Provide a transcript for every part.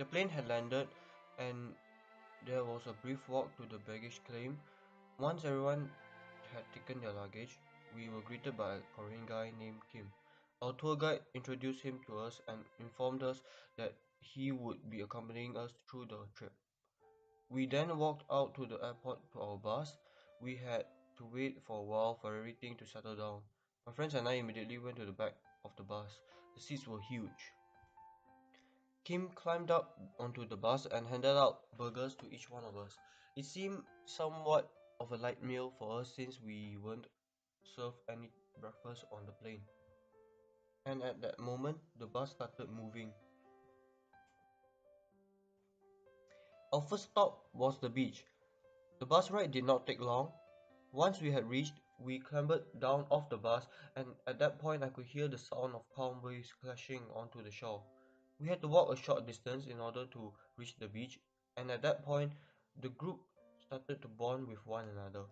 The plane had landed, and there was a brief walk to the baggage claim. Once everyone had taken their luggage, we were greeted by a Korean guy named Kim. Our tour guide introduced him to us and informed us that he would be accompanying us through the trip. We then walked out to the airport to our bus. We had to wait for a while for everything to settle down. My friends and I immediately went to the back of the bus. The seats were huge. Kim climbed up onto the bus and handed out burgers to each one of us. It seemed somewhat of a light meal for us since we weren't served any breakfast on the plane. And at that moment, the bus started moving. Our first stop was the beach. The bus ride did not take long. Once we had reached, we clambered down off the bus, and at that point I could hear the sound of palm waves crashing onto the shore. We had to walk a short distance in order to reach the beach, and at that point the group started to bond with one another.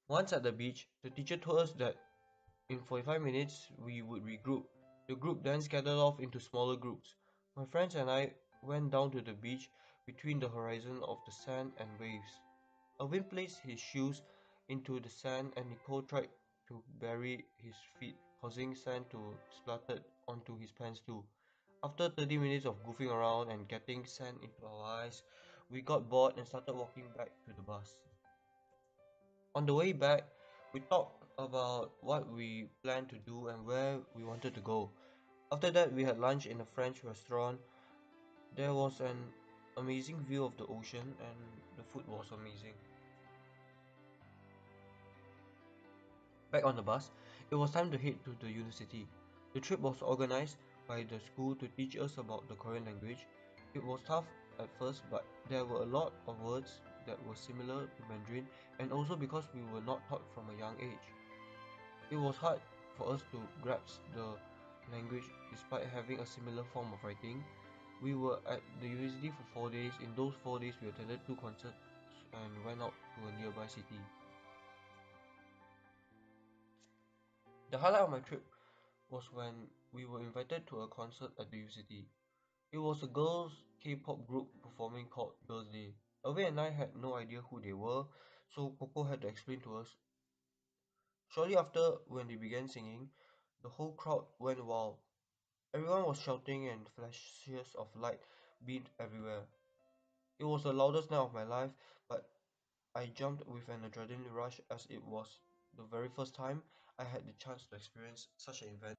Once at the beach, the teacher told us that in 45 minutes we would regroup. The group then scattered off into smaller groups. My friends and I went down to the beach between the horizon of the sand and waves. Alvin placed his shoes into the sand and Nicole tried to bury his feet, causing sand to splatter onto his pants too. After 30 minutes of goofing around and getting sand into our eyes, we got bored and started walking back to the bus. On the way back, we talked about what we planned to do and where we wanted to go. After that, we had lunch in a French restaurant. There was an amazing view of the ocean and the food was amazing. Back on the bus, it was time to head to the university. The trip was organized by the school to teach us about the Korean language. It was tough at first, but there were a lot of words that were similar to Mandarin, and also because we were not taught from a young age. It was hard for us to grasp the language despite having a similar form of writing. We were at the university for 4 days. In those 4 days, we attended two concerts and went out to a nearby city. The highlight of my trip was when we were invited to a concert at the university. It was a girls' K-pop group performing called Girls' Day. Awe and I had no idea who they were, so Coco had to explain to us. Shortly after, when they began singing, the whole crowd went wild. Everyone was shouting and flashes of light beamed everywhere. It was the loudest night of my life, but I jumped with an adrenaline rush as it was the very first time I had the chance to experience such an event.